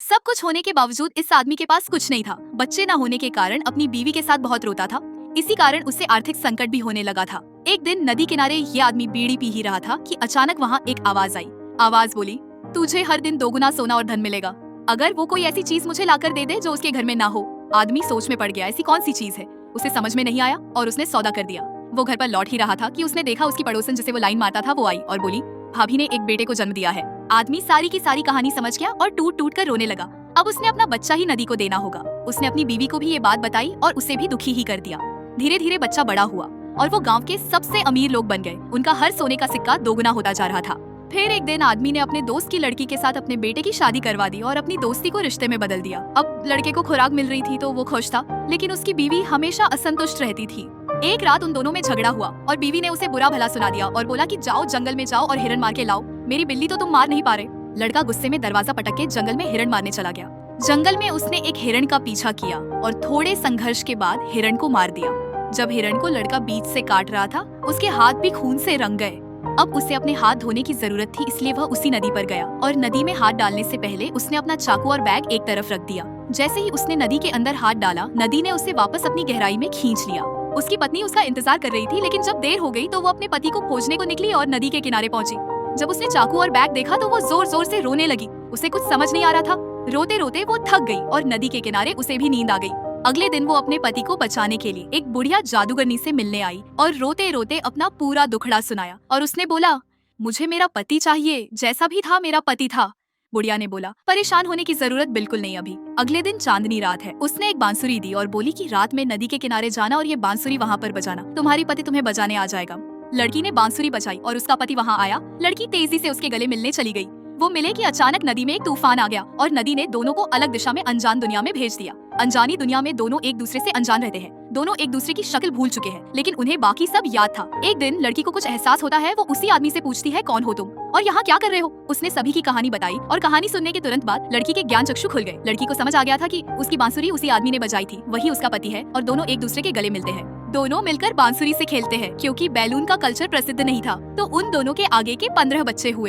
सब कुछ होने के बावजूद इस आदमी के पास कुछ नहीं था। बच्चे न होने के कारण अपनी बीवी के साथ बहुत रोता था। इसी कारण उससे आर्थिक संकट भी होने लगा था। एक दिन नदी किनारे ये आदमी बीड़ी पी ही रहा था कि अचानक वहाँ एक आवाज आई। आवाज बोली, तुझे हर दिन दोगुना सोना और धन मिलेगा अगर वो कोई ऐसी चीज मुझे लाकर दे दे जो उसके घर में ना हो। आदमी सोच में पड़ गया, ऐसी कौन सी चीज है। उसे समझ में नहीं आया और उसने सौदा कर दिया। वो घर पर लौट ही रहा था कि उसने देखा उसकी पड़ोसन जिसे वो लाइन मारता था वो आई और बोली, भाभी ने एक बेटे को जन्म दिया है। आदमी सारी की सारी कहानी समझ गया और टूट टूट कर रोने लगा। अब उसने अपना बच्चा ही नदी को देना होगा। उसने अपनी बीवी को भी ये बात बताई और उसे भी दुखी ही कर दिया। धीरे धीरे बच्चा बड़ा हुआ और वो गांव के सबसे अमीर लोग बन गए। उनका हर सोने का सिक्का दोगुना होता जा रहा था। फिर एक दिन आदमी ने अपने दोस्त की लड़की के साथ अपने बेटे की शादी करवा दी और अपनी दोस्ती को रिश्ते में बदल दिया। अब लड़के को खुराक मिल रही थी तो वो खुश था, लेकिन उसकी बीवी हमेशा असंतुष्ट रहती थी। एक रात उन दोनों में झगड़ा हुआ और बीवी ने उसे बुरा भला सुना दिया और बोला कि जाओ जंगल में जाओ और हिरन मार के लाओ, मेरी बिल्ली तो तुम मार नहीं पा रहे। लड़का गुस्से में दरवाजा पटक के जंगल में हिरन मारने चला गया। जंगल में उसने एक हिरन का पीछा किया और थोड़े संघर्ष के बाद हिरन को मार दिया। जब हिरन को लड़का बीच से काट रहा था, उसके हाथ भी खून से रंग गए। अब उसे अपने हाथ धोने की जरूरत थी, इसलिए वह उसी नदी पर गया और नदी में हाथ डालने से पहले उसने अपना चाकू और बैग एक तरफ रख दिया। जैसे ही उसने नदी के अंदर हाथ डाला, नदी ने उसे वापस अपनी गहराई में खींच लिया। उसकी पत्नी उसका इंतजार कर रही थी, लेकिन जब देर हो गई तो वो अपने पति को खोजने को निकली और नदी के किनारे पहुंची। जब उसने चाकू और बैग देखा तो वो जोर जोर से रोने लगी। उसे कुछ समझ नहीं आ रहा था। रोते रोते वो थक गई और नदी के किनारे उसे भी नींद आ गई। अगले दिन वो अपने पति को बचाने के लिए एक बुढ़िया जादूगरनी से मिलने आई और रोते रोते अपना पूरा दुखड़ा सुनाया और उसने बोला, मुझे मेरा पति चाहिए, जैसा भी था मेरा पति था। बुढ़िया ने बोला, परेशान होने की जरूरत बिल्कुल नहीं अभी। अगले दिन चांदनी रात है। उसने एक बांसुरी दी और बोली कि रात में नदी के किनारे जाना और ये बांसुरी वहाँ पर बजाना, तुम्हारी पति तुम्हें बजाने आ जाएगा। लड़की ने बांसुरी बजाई और उसका पति वहाँ आया। लड़की तेजी से उसके गले मिलने चली गई। वो मिले कि अचानक नदी में एक तूफान आ गया और नदी ने दोनों को अलग दिशा में अनजान दुनिया में भेज दिया। अनजानी दुनिया में दोनों एक दूसरे से अनजान रहते हैं। दोनों एक दूसरे की शक्ल भूल चुके हैं, लेकिन उन्हें बाकी सब याद था। एक दिन लड़की को कुछ एहसास होता है। वो उसी आदमी से पूछती है, कौन हो तुम और यहाँ क्या कर रहे हो। उसने सभी की कहानी बताई और कहानी सुनने के तुरंत बाद लड़की के ज्ञान चक्षु खुल गए। लड़की को समझ आ गया था कि उसकी बांसुरी उसी आदमी ने बजाई थी, वही उसका पति है और दोनों एक दूसरे के गले मिलते हैं। दोनों मिलकर बांसुरी से खेलते हैं। क्योंकि बैलून का कल्चर प्रसिद्ध नहीं था, तो उन दोनों के आगे के 15 बच्चे हुए।